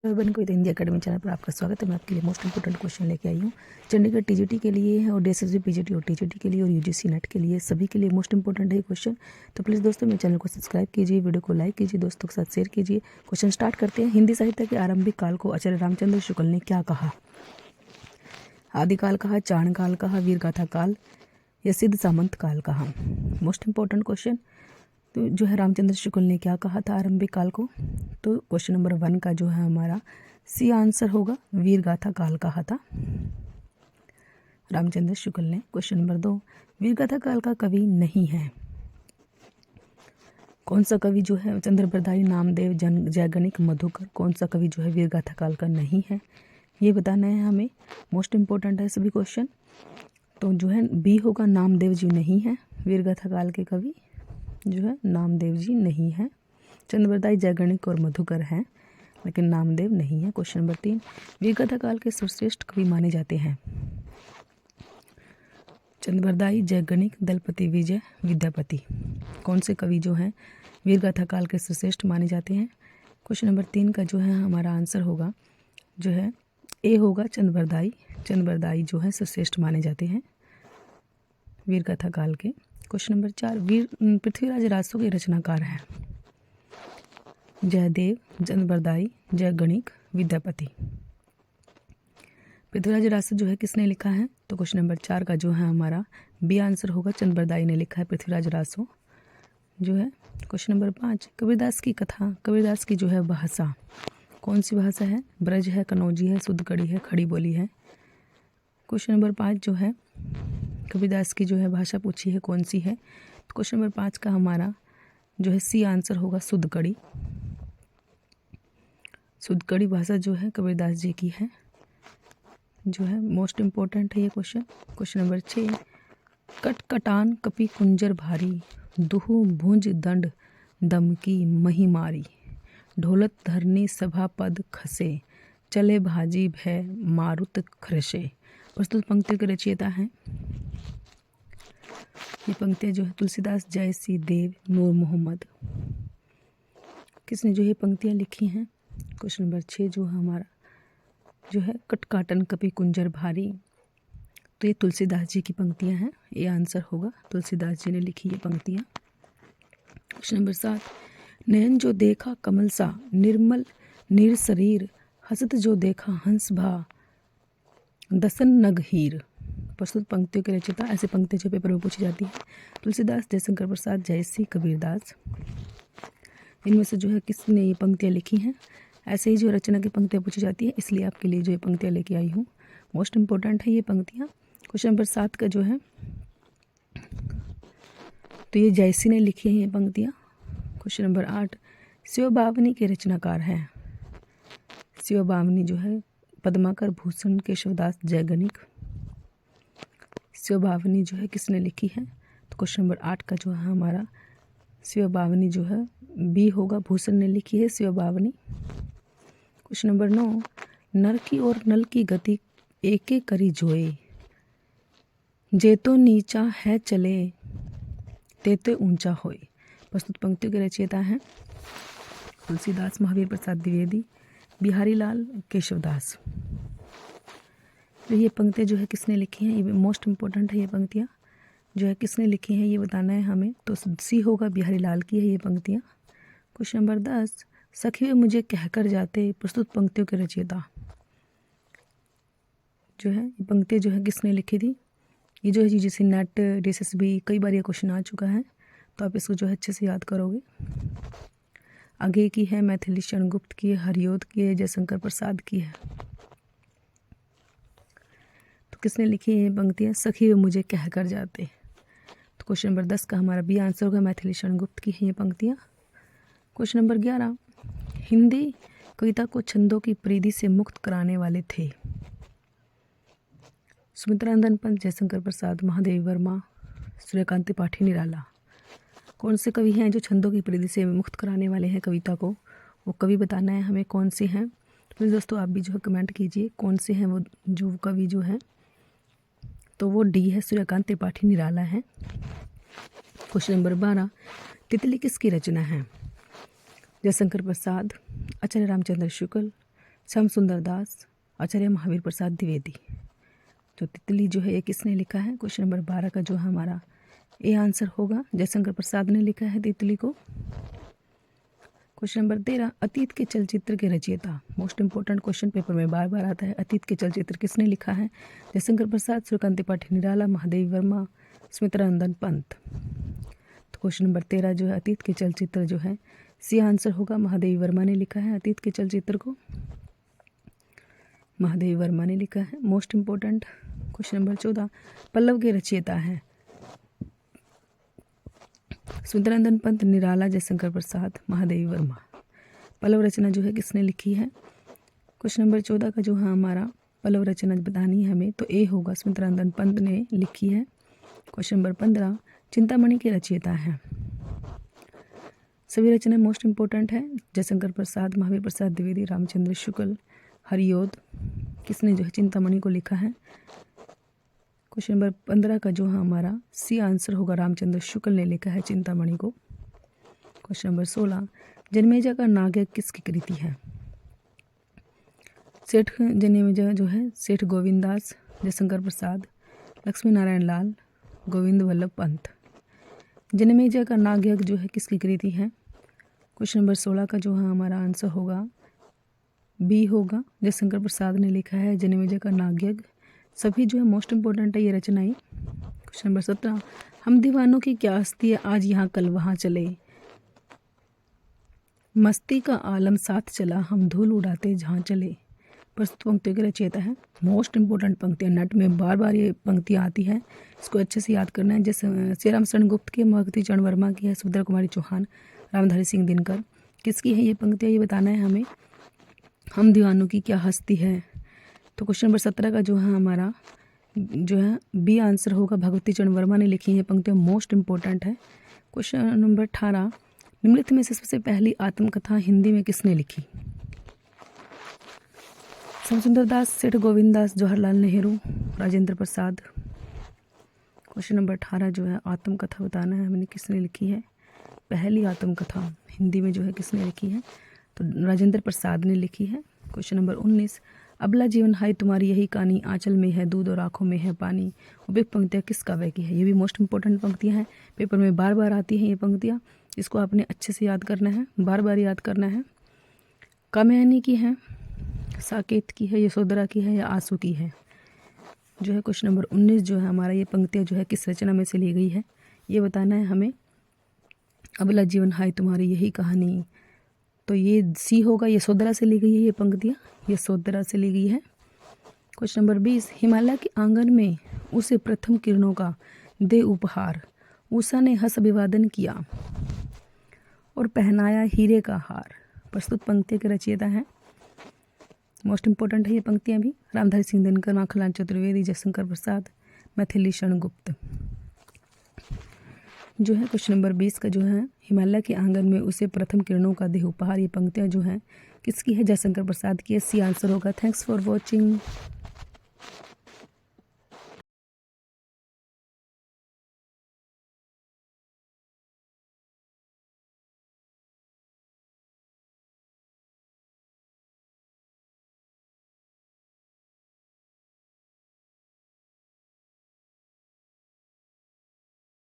बन को Hindi academy channel पर आपका स्वागत है। मैं आपके लिए मोस्ट इंपोर्टेंट क्वेश्चन लेके आई हूँ। चंडीगढ़ टीजीटी के लिए है और डीएसएसबी पीजीटी और टीजीटी के लिए और यूजीसी नेट के लिए, सभी के लिए मोस्ट इंपोर्टेंट है ये क्वेश्चन। तो प्लीज़ दोस्तों मेरे चैनल को सब्सक्राइब कीजिए, वीडियो को लाइक कीजिए, दोस्तों के साथ शेयर कीजिए। क्वेश्चन स्टार्ट करते हैं। हिंदी साहित्य के आरंभिक काल को आचार्य रामचंद्र शुक्ल ने क्या कहा? आदिकाल कहा, चाणकाल कहा, वीरगाथा काल या सिद्ध सामंत काल कहा? Most important question. तो जो है रामचंद्र शुक्ल ने क्या कहा था आरंभिक काल को? तो क्वेश्चन नंबर 1 का जो है हमारा सी आंसर होगा, वीरगाथा काल कहा था रामचंद्र शुक्ल ने। क्वेश्चन नंबर 2, वीरगाथा काल का कवि नहीं है। कौन सा कवि जो है? चंद्रबरदाई, नामदेव, जैगणिक, मधुकर। कौन सा कवि जो है वीरगाथा काल का नहीं है, ये बताना है हमें। मोस्ट इंपॉर्टेंट है सभी क्वेश्चन। तो जो है बी होगा, नामदेव जी नहीं है वीरगाथा काल के कवि, जो है नामदेव जी नहीं है। चंद्रबरदाई, जैगणिक और मधुकर हैं, लेकिन नामदेव नहीं है। क्वेश्चन नंबर 3, वीरगाथा काल के सर्वश्रेष्ठ कवि माने जाते हैं। चंद्रबरदाई, जैगणिक, दलपति विजय, विद्यापति। कौन से कवि जो हैं वीरगाथा काल के सर्वश्रेष्ठ माने जाते हैं? क्वेश्चन नंबर 3 का जो है हमारा आंसर होगा, जो है ए होगा, चंद्रबरदाई। चंद्रबरदाई जो है सर्वश्रेष्ठ माने जाते हैं वीरगाथा काल के। क्वेश्चन नंबर 4, पृथ्वीराज रासो के रचनाकार हैं। जयदेव, चंद्रबरदाई, जैगणिक, विद्यापति। पृथ्वीराज रासो जो है किसने लिखा है? तो क्वेश्चन नंबर 4 का जो है हमारा बी आंसर होगा, चंद्रबरदाई ने लिखा है पृथ्वीराज रासो जो है। क्वेश्चन नंबर 5, कबीरदास की कथा, कबीरदास की जो है भाषा, कौन सी भाषा है? ब्रज है, कनौजी है, शुद्ध कड़ी है, खड़ी बोली है। क्वेश्चन नंबर 5 जो है कबीरदास की जो है भाषा पूछी है, कौन सी है? तो क्वेश्चन नंबर 5 का हमारा जो है सी आंसर होगा, शुद्ध कड़ी। शुद्ध कड़ी भाषा जो है कबीरदास जी की है, जो है मोस्ट इम्पोर्टेंट है ये क्वेश्चन। क्वेश्चन नंबर 6, कटकटान कपि कुंजर भारी, दुहु भुंज दंड दमकी मही मारी, ढोलत धरनी सभा पद खसे, चले भाजी भय मारुत खरसे। प्रस्तुत पंक्तियों के रचयिता हैं, ये पंक्तियाँ जो है तुलसीदास, जयसी देव, नूर मोहम्मद। किसने जो ये पंक्तियाँ लिखी हैं? क्वेश्चन नंबर 6 जो है हमारा जो है कटकाटन कपि कुंजर भारी, तो ये तुलसीदास जी की पंक्तियाँ हैं, ये आंसर होगा, तुलसीदास जी ने लिखी ये पंक्तियाँ। क्वेश्चन नंबर 7, नयन जो देखा कमल सा, निर्मल नीर शरीर, हसत जो देखा हंस भा, दसन नग हीर। प्रस्तुत पंक्तियों के रचयिता, ऐसी पंक्तियाँ जो पेपर में पूछी जाती है, तुलसीदास, जयशंकर प्रसाद, जयसी, कबीरदास। इनमें से जो है किसने ये पंक्तियाँ लिखी हैं? ऐसे ही जो रचना की पंक्तियाँ पूछी जाती है, इसलिए आपके लिए जो ये पंक्तियाँ लेके आई हूँ, मोस्ट इंपॉर्टेंट है ये पंक्तियाँ। क्वेश्चन नंबर 7 का जो है तो ये जयसी ने लिखी है ये पंक्तियाँ। क्वेश्चन नंबर 8, शिवबावनी के रचनाकार हैं। शिवबावनी जो है पद्माकर, भूषण, केशवदास, जैगणिक। शिवबावनी जो है किसने लिखी है? तो क्वेश्चन नंबर 8 का जो है हमारा शिवबावनी जो है बी होगा, भूषण ने लिखी है शिवबावनी। क्वेश्चन नंबर 9, नर की और नल की गति एके करी जोए, जेतो नीचा है चले तेते ऊंचा होए। प्रस्तुत पंक्तियों के रचयिता हैं तुलसीदास, महावीर प्रसाद द्विवेदी, बिहारी लाल, केशवदास। तो ये पंक्तियाँ जो है किसने लिखी हैं, ये मोस्ट इंपॉर्टेंट है। ये पंक्तियाँ जो है किसने लिखी हैं ये बताना है हमें, तो सी होगा, बिहारी लाल की है ये पंक्तियाँ। क्वेश्चन नंबर 10, सखी वे मुझे कहकर जाते, प्रस्तुत पंक्तियों के रचयिता जो है ये पंक्तियाँ जो है किसने लिखी थी? ये जो है यूजीसी नेट, डीएसएसबी कई बार ये क्वेश्चन आ चुका है, तो आप इसको जो है अच्छे से याद करोगे। आगे की है मैथिली शरण गुप्त की है, हरियोध की है, जयशंकर प्रसाद की है। तो किसने लिखी है ये पंक्तियाँ? सखी वे मुझे कहकर जाते। तो क्वेश्चन नंबर 10 का हमारा बी आंसर होगा, मैथिली शरण गुप्त की है ये पंक्तियाँ। क्वेश्चन नंबर 11, हिंदी कविता को छंदों की परिधि से मुक्त कराने वाले थे। सुमित्रानंदन पंत, जयशंकर प्रसाद, महादेवी वर्मा, सूर्यकांत त्रिपाठी, निराला। कौन से कवि हैं जो छंदों की परिधि से मुक्त कराने वाले हैं कविता को? वो कवि बताना है हमें कौन से हैं। प्लीज़ दोस्तों आप भी जो है कमेंट कीजिए कौन से हैं वो जो कवि जो हैं। तो वो डी है, सूर्यकांत त्रिपाठी, निराला है। क्वेश्चन नंबर 12, तितली किसकी रचना है? जयशंकर प्रसाद, आचार्य रामचंद्र शुक्ल, श्याम सुंदर दास, आचार्य महावीर प्रसाद द्विवेदी। जो तितली जो है ये किसने लिखा है? क्वेश्चन नंबर 12 का जो है हमारा ए आंसर होगा, जयशंकर प्रसाद ने लिखा है तितली को। क्वेश्चन नंबर 13, अतीत के चलचित्र के रचयिता। मोस्ट इंपॉर्टेंट क्वेश्चन, पेपर में बार बार आता है। अतीत के चलचित्र किसने लिखा है? जयशंकर प्रसाद, सूर्यकांत त्रिपाठी निराला, महादेवी वर्मा, स्मितरंजन पंत। तो क्वेश्चन नंबर 13 जो है अतीत के चलचित्र जो है सी आंसर होगा, महादेवी वर्मा ने लिखा है अतीत के चलचित्र को। महादेवी वर्मा ने लिखा है। Most important question number 14, Pallav के रचयिता हैं स्मितरंजन पंत, निराला, जयशंकर प्रसाद, महादेवी वर्मा। पल्लव रचना जो है किसने लिखी है? क्वेश्चन नंबर 14 का जो है हमारा पल्लव रचना बतानी है हमें, तो ए होगा, स्मितरंजन पंत ने लिखी है। क्वेश्चन नंबर 15, चिंतामणि के रचयिता हैं। सभी रचना मोस्ट इंपॉर्टेंट है, जयशंकर प्रसाद, महावीर प्रसाद द्विवेदी, रामचंद्र शुक्ल, हरियोध। किसने जो है चिंतामणि को लिखा है? क्वेश्चन नंबर 15 का जो है हमारा सी आंसर होगा, रामचंद्र शुक्ल ने लिखा है चिंतामणि को। क्वेश्चन नंबर 16, जन्मेजय का नागयज्ञ किसकी कृति है? सेठ जन्मेजय जो है सेठ गोविंददास, जयशंकर प्रसाद, लक्ष्मी नारायण लाल, गोविंद वल्लभ पंत। जन्मेजय का नागयज्ञ जो है किसकी कृति है? क्वेश्चन नंबर 16 का जो है हमारा आंसर होगा बी होगा, जयशंकर प्रसाद ने लिखा है जन्मेजय का नागयज्ञ। सभी जो है मोस्ट इंपॉर्टेंट है ये रचनाएं। क्वेश्चन नंबर 17, हम दीवानों की क्या हस्ती है, आज यहाँ कल वहाँ चले, मस्ती का आलम साथ चला, हम धूल उड़ाते जहाँ चले। प्रस्तुत पंक्तियों के रचयिता है। मोस्ट इंपॉर्टेंट पंक्तियाँ, नट में बार बार ये पंक्तियाँ आती है, इसको अच्छे से याद करना है। जैसे श्री राम शरण गुप्त की, महती चरण वर्मा की है, सुभद्रा कुमारी चौहान, रामधारी सिंह दिनकर। किसकी है ये पंक्तियाँ, ये बताना है हमें। हम दीवानों की क्या हस्ती है, तो क्वेश्चन नंबर 17 का जो है हमारा जो है बी आंसर होगा, भगवती चरण वर्मा ने लिखी है पंक्तियाँ, मोस्ट इंपॉर्टेंट है। क्वेश्चन नंबर 18, निम्नलिखित में से सबसे पहली आत्मकथा हिंदी में किसने लिखी? श्यामसुंदर दास, सेठ गोविंददास, जवाहरलाल नेहरू, राजेंद्र प्रसाद। क्वेश्चन नंबर 18 जो है आत्मकथा बताना है हमने, किसने लिखी है? पहली आत्मकथा हिंदी में जो है किसने लिखी है? तो राजेंद्र प्रसाद ने लिखी है। क्वेश्चन नंबर 19, अबला जीवन हाय तुम्हारी यही कहानी, आंचल में है दूध और आंखों में है पानी। उपयुक्त पंक्तियाँ किस काव्य की है? ये भी मोस्ट इंपॉर्टेंट पंक्तियाँ हैं, पेपर में बार बार आती हैं ये पंक्तियाँ, इसको आपने अच्छे से याद करना है, बार बार याद करना है। कामयानी की है, साकेत की है, यशोधरा की है या आंसू की है? जो है क्वेश्चन नंबर 19 जो है हमारा ये पंक्तियाँ जो है किस रचना में से ली गई है, ये बताना है हमें। अबला जीवन हाय तुम्हारी यही कहानी, तो ये सी होगा, यशोधरा से ली गई है ये पंक्तियाँ, यशोधरा से ली गई है। क्वेश्चन नंबर 20, हिमालय के आंगन में उसे प्रथम किरणों का दे उपहार, उषा ने हंस अभिवादन किया और पहनाया हीरे का हार। प्रस्तुत पंक्ति के रचयिता हैं, मोस्ट इंपॉर्टेंट है ये पंक्तियाँ भी, रामधारी सिंह दिनकर, माखनलाल चतुर्वेदी, जयशंकर प्रसाद, मैथिली शरण गुप्त। जो है क्वेश्चन नंबर 20 का जो है हिमालय के आंगन में उसे प्रथम किरणों का दे उपहार, ये पंक्तियाँ जो हैं किसकी है? जयशंकर प्रसाद की है, सी आंसर होगा। Thanks for watching.